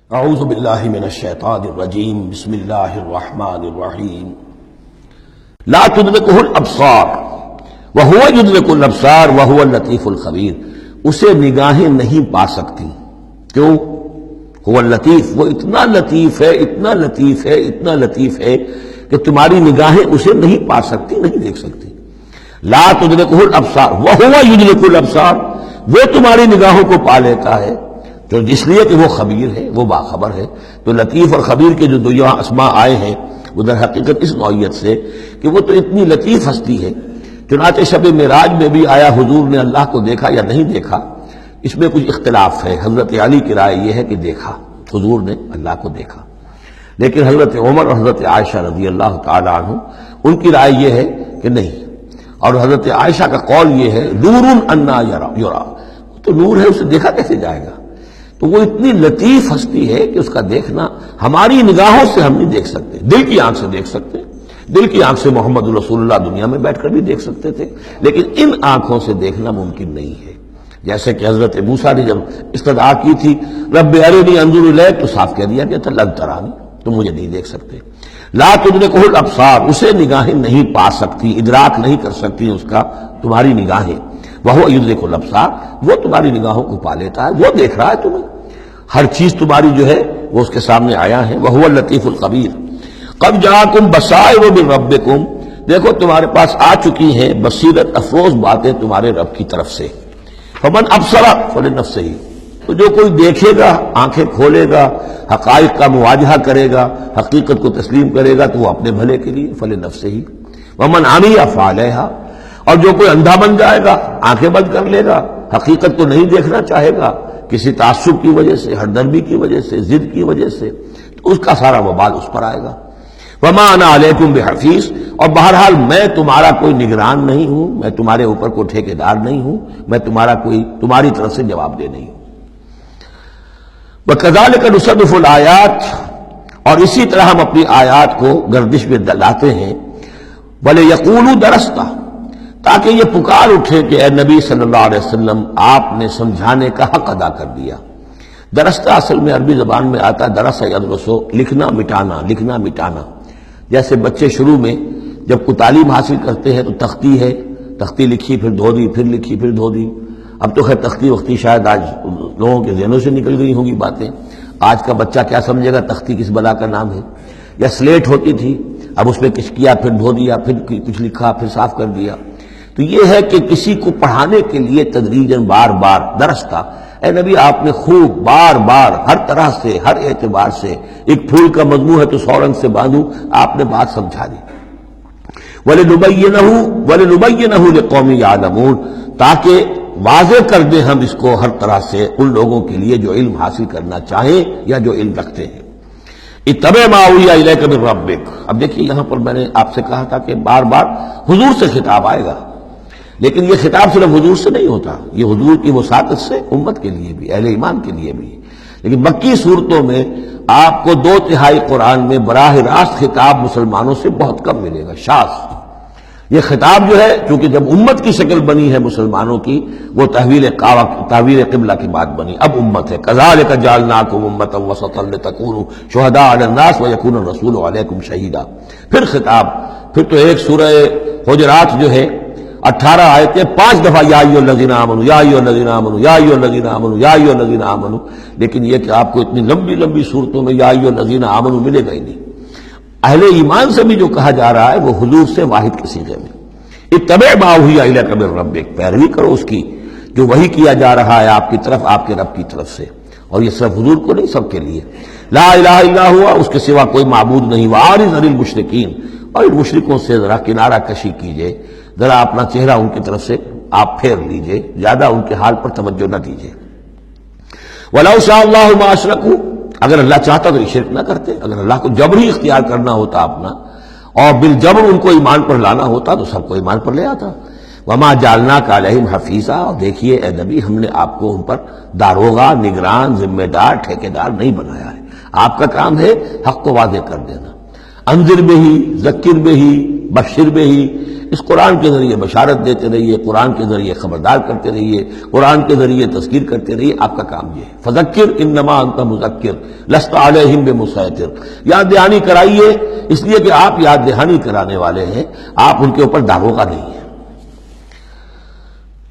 اعوذ باللہ من الشیطان الرجیم بسم اللہ الرحمن الرحیم لا تدرکہ الابصار وہو یدرک الابصار وہو اللطیف الخبیر، اسے نگاہیں نہیں پا سکتی۔ کیوں؟ هو اللطیف، وہ اتنا لطیف ہے، اتنا لطیف ہے، اتنا لطیف ہے کہ تمہاری نگاہیں اسے نہیں پا سکتی، نہیں دیکھ سکتی۔ لا تدرکہ الابصار وہو یدرک الابصار، وہ تمہاری نگاہوں کو پا لیتا ہے، تو اس لیے کہ وہ خبیر ہے، وہ باخبر ہے۔ تو لطیف اور خبیر کے جو دو یہاں اسماء آئے ہیں وہ در حقیقت اس نوعیت سے کہ وہ تو اتنی لطیف ہستی ہے۔ چنانچہ شب معراج میں بھی آیا حضور نے اللہ کو دیکھا یا نہیں دیکھا، اس میں کچھ اختلاف ہے۔ حضرت علی کی رائے یہ ہے کہ دیکھا، حضور نے اللہ کو دیکھا، لیکن حضرت عمر اور حضرت عائشہ رضی اللہ تعالی عنہ ان کی رائے یہ ہے کہ نہیں، اور حضرت عائشہ کا قول یہ ہے نور انا یرا، تو نور ہے، اسے دیکھا کیسے جائے گا؟ تو وہ اتنی لطیف ہستی ہے کہ اس کا دیکھنا ہماری نگاہوں سے ہم نہیں دیکھ سکتے، دل کی آنکھ سے دیکھ سکتے۔ دل کی آنکھ سے محمد رسول اللہ دنیا میں بیٹھ کر بھی دیکھ سکتے تھے، لیکن ان آنکھوں سے دیکھنا ممکن نہیں ہے۔ جیسے کہ حضرت موسیٰ نے جب استدعا کی تھی رب ارنی انظر الیک، تو صاف کہہ دیا گیا تھا لن ترانی، تم مجھے نہیں دیکھ سکتے۔ لا تدرکہ الابصار، اسے نگاہیں نہیں پا سکتی، ادراک نہیں کر سکتی اس کا تمہاری نگاہیں۔ وہو یدرک الابصار، وہ تمہاری نگاہوں کو پا لیتا ہے، وہ دیکھ رہا ہے تمہیں، ہر چیز تمہاری جو ہے وہ اس کے سامنے آیا ہے۔ وہو اللطیف الخبیر۔ قد جاءکم بصائر من ربکم، دیکھو تمہارے پاس آ چکی ہیں بصیرت افروز باتیں تمہارے رب کی طرف سے۔ فمن ابصر فلنفسہ، تو جو کوئی دیکھے گا، آنکھیں کھولے گا، حقائق کا مواجہہ کرے گا، حقیقت کو تسلیم کرے گا، تو وہ اپنے بھلے کے لیے فلنفسہ۔ ومن عمی فعلیہا، اور جو کوئی اندھا بن جائے گا، آنکھیں بند کر لے گا، حقیقت کو نہیں دیکھنا چاہے گا کسی تعصب کی وجہ سے، ہردرمی کی وجہ سے، ضد کی وجہ سے، تو اس کا سارا وبال اس پر آئے گا۔ وما انا علیکم بحفیظ، اور بہرحال میں تمہارا کوئی نگران نہیں ہوں، میں تمہارے اوپر کوئی ٹھیکیدار نہیں ہوں، میں تمہاری طرف سے جواب دہ نہیں ہوں۔ وکذالک نصرف الآیات، اور اسی طرح ہم اپنی آیات کو گردش میں لاتے ہیں۔ ولیقولوا درست، تاکہ یہ پکار اٹھے کہ اے نبی صلی اللہ علیہ وسلم آپ نے سمجھانے کا حق ادا کر دیا۔ درستہ اصل میں عربی زبان میں آتا ہے درس یدرسو، لکھنا مٹانا، لکھنا مٹانا۔ جیسے بچے شروع میں جب کوئی تعلیم حاصل کرتے ہیں تو تختی ہے، تختی لکھی پھر دھو دی، پھر لکھی پھر دھو دی۔ اب تو خیر تختی وقتی شاید آج لوگوں کے ذہنوں سے نکل گئی ہوں گی باتیں۔ آج کا بچہ کیا سمجھے گا تختی کس بلا کا نام ہے؟ یا سلیٹ ہوتی تھی، اب اس میں کچھ کیا پھر دھو دیا، پھر کچھ لکھا پھر صاف کر دیا۔ تو یہ ہے کہ کسی کو پڑھانے کے لیے تدریجاً بار بار درستہ، اے نبی آپ نے خوب بار بار ہر طرح سے، ہر اعتبار سے، ایک پھول کا مضمون ہے تو 100 رنگ سے باندھوں، آپ نے بات سمجھا دی۔ وَلِنُبَيِّنَهُ لِقَوْمٍ يَعْلَمُونَ، تاکہ واضح کر دیں ہم اس کو ہر طرح سے ان لوگوں کے لیے جو علم حاصل کرنا چاہیں یا جو علم رکھتے ہیں۔ اتبع ما اوحی الیک من ربک، اب دیکھیے یہاں پر میں نے آپ سے کہا تھا کہ بار بار حضور سے خطاب آئے گا، لیکن یہ خطاب صرف حضور سے نہیں ہوتا، یہ حضور کی وساطت سے امت کے لیے بھی، اہل ایمان کے لیے بھی۔ لیکن مکی صورتوں میں آپ کو 2/3 قرآن میں براہ راست خطاب مسلمانوں سے بہت کم ملے گا، شاذ۔ یہ خطاب جو ہے چونکہ جب امت کی شکل بنی ہے مسلمانوں کی، وہ تحویل قبلہ کی بات بنی، اب امت ہے۔ کذالک جعلناکم امۃ وسطا لتکونوا شہداء علی الناس ویکون الرسول علیکم شہیدا۔ پھر خطاب، پھر تو ایک سورہ حجرات جو ہے 18 آیتیں 5 دفعہ یا ایھا الذین آمنوا یا ایھا الذین آمنوا یا ایھا الذین آمنوا یا ایھا الذین آمنوا، لیکن یہ کہ آپ کو اتنی لمبی لمبی صورتوں میں یا ایھا الذین آمنوا ملے گا ہی نہیں۔ اہل ایمان سے بھی جو کہا جا رہا ہے وہ حضور سے واحد کے صیغے میں۔ اتبع ما اوحی الیک من ربک، پیروی کرو اس کی جو وحی کیا جا رہا ہے آپ کی طرف، آپ کے رب کی طرف سے، اور یہ صرف حضور کو نہیں، سب کے لیے۔ لا الہ الا ہوا، اس کے سوا کوئی معبود نہیں۔ وَأَعْرِضْ عَنِ الْمُشْرِكِينَ، اور ان مشرکوں سے ذرا کنارہ کشی کیجئے، ذرا اپنا چہرہ ان کی طرف سے آپ پھیر لیجئے، زیادہ ان کے حال پر توجہ نہ دیجئے۔ وَلَوْ شَاءَ اللَّهُ مَا أَشْرَكُوا، اگر اللہ چاہتا تو یہ شرک نہ کرتے، اگر اللہ کو جبری اختیار کرنا ہوتا اپنا اور بالجبر ان کو ایمان پر لانا ہوتا تو سب کو ایمان پر لے آتا۔ وَمَا جَعَلْنَاكَ عَلَيْهِمْ حَفِيظًا، اور دیکھیے اے نبی ہم نے آپ کو ان پر داروغہ، نگران، ذمہ دار، ٹھیکیدار نہیں بنایا ہے۔ آپ کا کام ہے حق کو واضح کر دینا۔ انذر بہ، ذکر بہ، بشر بہ، اس قرآن کے ذریعے بشارت دیتے رہیے، قرآن کے ذریعے خبردار کرتے رہیے، قرآن کے ذریعے تذکیر کرتے رہیے، آپ کا کام یہ ہے۔ فذکر انما انت مذکر لست علیہم بمسیطر، یاد دہانی کرائیے، اس لیے کہ آپ یاد دہانی کرانے والے ہیں، آپ ان کے اوپر داغوں کا نہیں ہیں۔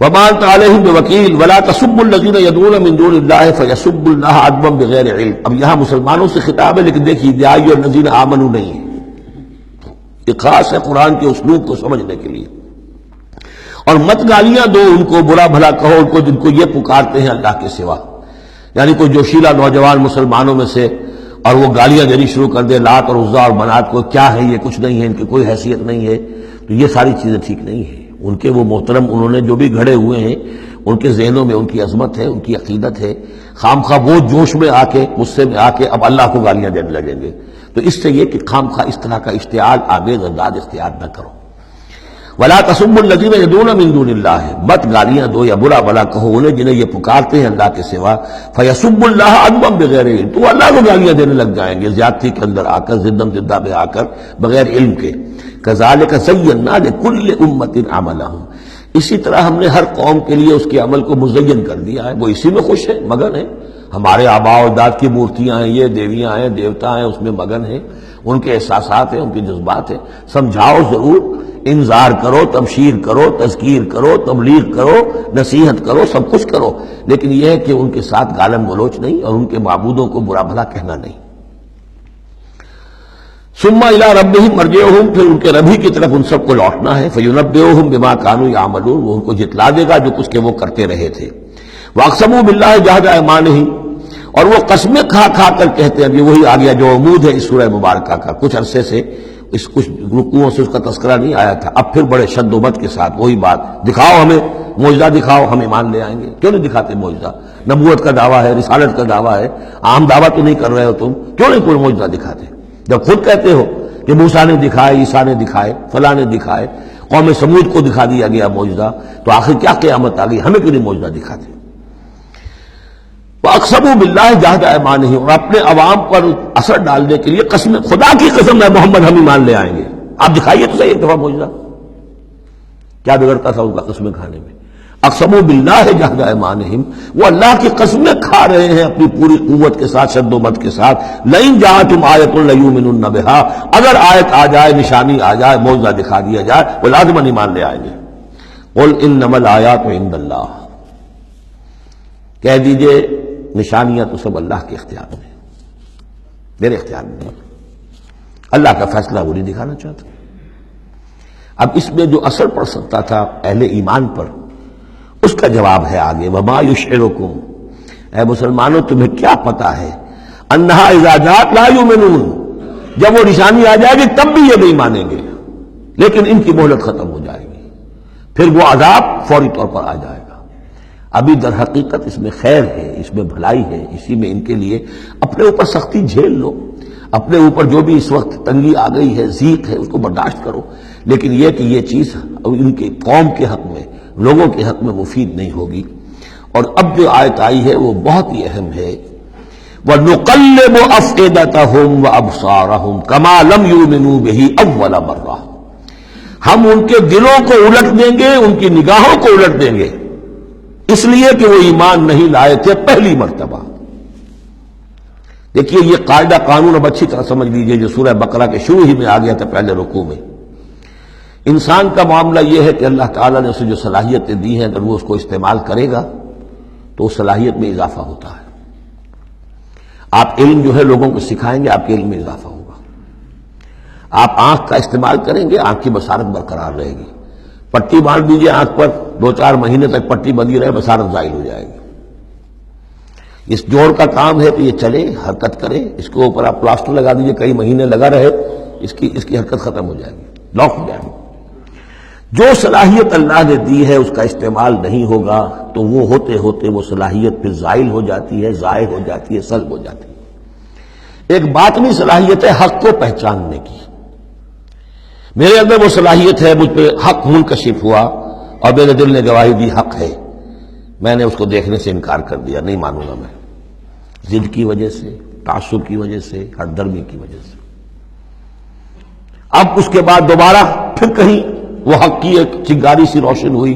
وما انت علیہم بوکیل ولا تسبوا الذین یدعون من دون اللہ فیسبوا اللہ عدوا بغیر علم۔ اب یہاں مسلمانوں سے خطاب ہے، لیکن دیکھیے یا ایھا الذین آمنوا نہیں ہے، یہ خاص ہے قرآن کے اسلوب کو سمجھنے کے لیے۔ اور مت گالیاں دو ان کو، برا بھلا کہو ان کو جن کو یہ پکارتے ہیں اللہ کے سوا، یعنی کوئی جوشیلا نوجوان مسلمانوں میں سے اور وہ گالیاں دینی شروع کر دے لات اور عزا اور منات کو، کیا ہے یہ، کچھ نہیں ہے، ان کی کوئی حیثیت نہیں ہے، تو یہ ساری چیزیں ٹھیک نہیں ہیں۔ ان کے وہ محترم انہوں نے جو بھی گھڑے ہوئے ہیں، ان کے ذہنوں میں ان کی عظمت ہے، ان کی عقیدت ہے، خام خواہ وہ جوش میں آ کے، غصے میں آ کے اب اللہ کو گالیاں دینے لگیں گے، تو اس سے یہ کہ خام خواہ اس طرح کا اشتعال آمیز انداز اختیار نہ کرو۔ ولا تسبوا الذین یدعون من دون اللہ، مت گالیاں دو یا برا بھلا کہو انہیں جنہیں یہ پکارتے ہیں اللہ کے سوا، فیسبوا اللہ عدوا بغیر علم، تو اللہ کو گالیاں دینے لگ جائیں گے زیادتی کے اندر آ کر، زدم زدہ میں آ کر، بغیر علم کے۔ کذالک زینا لکل امۃ عملہم، اسی طرح ہم نے ہر قوم کے لیے اس کے عمل کو مزین کر دیا ہے، وہ اسی میں خوش ہے، مگن ہے۔ ہمارے آباء و اجداد کی مورتیاں ہیں، یہ دیویاں ہیں، دیوتا ہیں، اس میں مگن ہیں، ان کے احساسات ہیں، ان کے جذبات ہیں۔ سمجھاؤ ضرور، انذار کرو، تبشیر کرو، تذکیر کرو، تبلیغ کرو، نصیحت کرو، سب کچھ کرو، لیکن یہ ہے کہ ان کے ساتھ گالم گلوچ نہیں اور ان کے معبودوں کو برا بھلا کہنا نہیں۔ ثم الی ربہم مرجعہم، پھر ان کے رب ہی کی طرف ان سب کو لوٹنا ہے، فینبئہم بما کانوا یعملون، وہ ان کو جتلا دے گا جو کچھ کہ وہ کرتے رہے تھے۔ واقسموا باللہ جہد ایمانہم، اور وہ قسمیں کھا کھا کر کہتے ہیں، اب یہ وہی آ گیا جو عمود ہے اس سورہ مبارکہ کا، کچھ عرصے سے اس کچھ رکوعوں سے اس کا تذکرہ نہیں آیا تھا، اب پھر بڑے شد و مت کے ساتھ وہی بات، دکھاؤ ہمیں معجزہ، دکھاؤ ہم ایمان لے آئیں گے۔ کیوں نہیں دکھاتے معجزہ؟ نبوت کا دعویٰ ہے، رسالت کا دعویٰ ہے، عام دعویٰ تو نہیں کر رہے ہو تم، کیوں نہیں کوئی معجزہ دکھاتے؟ جب خود کہتے ہو کہ موسیٰ نے دکھائے، عیسیٰ نے دکھائے، فلاں نے دکھائے، قوم سمود کو دکھا دیا گیا معجزہ، تو آخر کیا قیامت آ گئی، ہمیں کیوں نہیں معجزہ دکھاتے؟ وَأَقْسَمُوا بِاللَّهِ جَهْدَ أَيْمَانِهِمْ، اور اپنے عوام پر اثر ڈالنے کے لیے قسم، خدا کی قسم ہے محمد ہم ایمان لے آئیں گے، آپ دکھائیے تو صحیح ایک دفعہ معجزہ، کیا بگڑتا تھا ان کا قسمیں کھانے میں؟ اقسموا باللہ جہد ایمانہم، وہ اللہ کی قسمیں کھا رہے ہیں اپنی پوری قوت کے ساتھ، شد و مت کے ساتھ۔ لئن جاءتم آیۃ لیؤمنن بہا، اگر آیت آ جائے، نشانی آ جائے، معجزہ دکھا دیا جائے، وہ لازماً ایمان لے آئیں گے۔ قل انما الآیات عند اللہ، کہہ دیجئے نشانیاں تو سب اللہ کے اختیار میں، میرے اختیار میں نہیں، اللہ کا فیصلہ وہ نہیں دکھانا چاہتا۔ اب اس میں جو اثر پڑ سکتا تھا اہل ایمان پر، اس کا جواب ہے آگے، وما یشعرکم، اے مسلمانوں تمہیں کیا پتا ہے، انہا اذا جاءت لا یؤمنون، جب وہ نشانی آ جائے گی تب بھی یہ نہیں مانیں گے، لیکن ان کی مہلت ختم ہو جائے گی، پھر وہ عذاب فوری طور پر آ جائے گا۔ ابھی در حقیقت اس میں خیر ہے، اس میں بھلائی ہے، اسی میں ان کے لیے اپنے اوپر سختی جھیل لو، اپنے اوپر جو بھی اس وقت تنگی آ گئی ہے، ضیق ہے، اس کو برداشت کرو، لیکن یہ کہ یہ چیز ان کے قوم کے حق میں، لوگوں کے حق میں مفید نہیں ہوگی۔ اور اب جو آیت آئی ہے وہ بہت ہی اہم ہے، وَنُقَلِّبُ أَفْئِدَتَهُمْ وَأَبْصَارَهُمْ كَمَا لَمْ يُؤْمِنُوا بِهِ أَوَّلَ مَرَّةٍ، ہم ان کے دلوں کو الٹ دیں گے، ان کی نگاہوں کو الٹ دیں گے، اس لیے کہ وہ ایمان نہیں لائے تھے پہلی مرتبہ۔ دیکھیے یہ قاعدہ قانون اب اچھی طرح سمجھ لیجئے جو سورہ بقرہ کے شروع ہی میں آ گیا تھا پہلے رکوع میں۔ انسان کا معاملہ یہ ہے کہ اللہ تعالیٰ نے اسے جو صلاحیتیں دی ہیں، اگر وہ اس کو استعمال کرے گا تو اس صلاحیت میں اضافہ ہوتا ہے۔ آپ علم جو ہے لوگوں کو سکھائیں گے، آپ کے علم میں اضافہ ہوگا۔ آپ آنکھ کا استعمال کریں گے، آنکھ کی بصارت برقرار رہے گی۔ پٹی باندھ دیجیے آنکھ پر، 2-4 مہینے تک پٹی بندھی رہے، بصارت زائل ہو جائے گی۔ اس جوڑ کا کام ہے کہ یہ چلے، حرکت کرے، اس کے اوپر آپ پلاسٹر لگا دیجیے، کئی مہینے لگا رہے، اس کی حرکت ختم ہو جائے گی، لاک ہو جائے گی۔ جو صلاحیت اللہ نے دی ہے اس کا استعمال نہیں ہوگا تو وہ ہوتے ہوتے وہ صلاحیت پھر زائل ہو جاتی ہے، ضائع ہو جاتی ہے، سلب ہو جاتی ہے۔ ایک باطنی صلاحیت ہے حق کو پہچاننے کی، میرے اندر وہ صلاحیت ہے، مجھ پہ حق منکشف ہوا اور میرے دل نے گواہی دی حق ہے، میں نے اس کو دیکھنے سے انکار کر دیا، نہیں مانوں گا میں، ضد کی وجہ سے، تعصب کی وجہ سے، ہٹ درمی کی وجہ سے۔ اب اس کے بعد دوبارہ پھر کہیں وہ حق کی ایک چنگاری سی روشن ہوئی،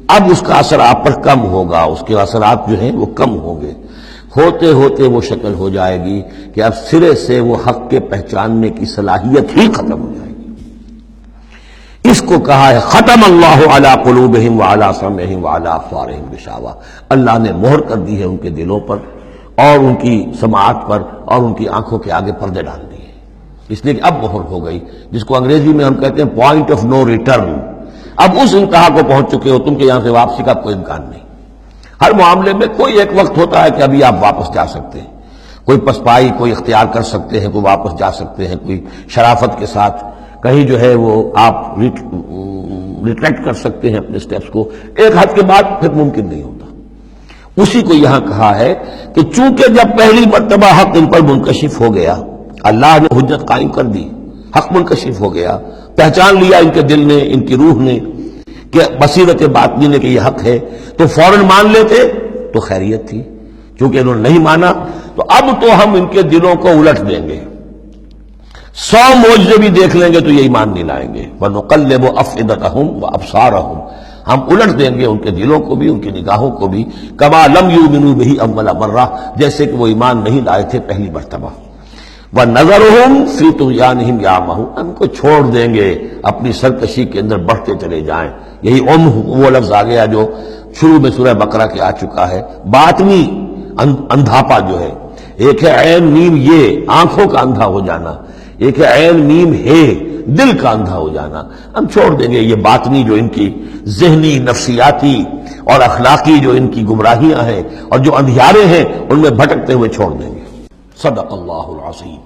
اب اس کا اثر آپ پر کم ہوگا، اس کے اثرات جو ہیں وہ کم ہوں گے، ہوتے ہوتے وہ شکل ہو جائے گی کہ اب سرے سے وہ حق کے پہچاننے کی صلاحیت ہی ختم ہو جائے گی۔ اس کو کہا ہے ختم اللہ علی قلوبہم وعلی سمعہم وعلی ابصارہم غشاوہ، اللہ نے مہر کر دی ہے ان کے دلوں پر اور ان کی سماعت پر اور ان کی آنکھوں کے آگے پردے ڈال دیے، اس لیے کہ اب مہر ہو گئی، جس کو انگریزی میں ہم کہتے ہیں پوائنٹ آف نو ریٹرن، اب اس انتہا کو پہنچ چکے ہو تم کہ یہاں سے واپسی کا کوئی امکان نہیں۔ ہر معاملے میں کوئی ایک وقت ہوتا ہے کہ ابھی آپ واپس جا سکتے ہیں، کوئی پسپائی کوئی اختیار کر سکتے ہیں، کوئی واپس جا سکتے ہیں، کوئی شرافت کے ساتھ کہیں جو ہے وہ آپ ریٹریکٹ کر سکتے ہیں اپنے سٹیپس کو، ایک حد کے بعد پھر ممکن نہیں ہوتا۔ اسی کو یہاں کہا ہے کہ چونکہ جب پہلی مرتبہ حق ان پر منکشف ہو گیا، اللہ نے حجت قائم کر دی، حق منکشف ہو گیا، پہچان لیا ان کے دل نے، ان کی روح نے کہ بصیرت باطنی نے کہ یہ حق ہے، تو فوراً مان لیتے تو خیریت تھی، چونکہ انہوں نے نہیں مانا تو اب تو ہم ان کے دلوں کو الٹ دیں گے، 100 معجزے بھی دیکھ لیں گے تو یہ ایمان نہیں لائیں گے، وَنُقَلِّبُ أَفْئِدَتَهُمْ وَأَبْصَارَهُمْ، ہم الٹ دیں گے ان کے دلوں کو بھی، ان کی نگاہوں کو بھی، كَمَا لَمْ يُؤْمِنُوا بِهِ أَوَّلَ مَرَّةٍ، جیسے کہ وہ ایمان نہیں لائے تھے پہلی مرتبہ، وَنَذَرُهُمْ فِي طُغْيَانِهِمْ يَعْمَهُونَ، ان کو چھوڑ دیں گے اپنی سرکشی کے اندر بڑھتے چلے جائیں۔ یہی وہ لفظ آ گیا جو شروع میں سورہ بقرہ کے آ چکا ہے، باطنی اندھاپا جو ہے، ایک ہے عین میم یہ آنکھوں کا اندھا ہو جانا، ایک ہے عین میم ہے دل کا اندھا ہو جانا، ہم چھوڑ دیں گے یہ باطنی جو ان کی ذہنی نفسیاتی اور اخلاقی جو ان کی گمراہیاں ہیں اور جو اندھیارے ہیں ان میں بھٹکتے ہوئے چھوڑ دیں گے۔ صدق اللہ العظیم۔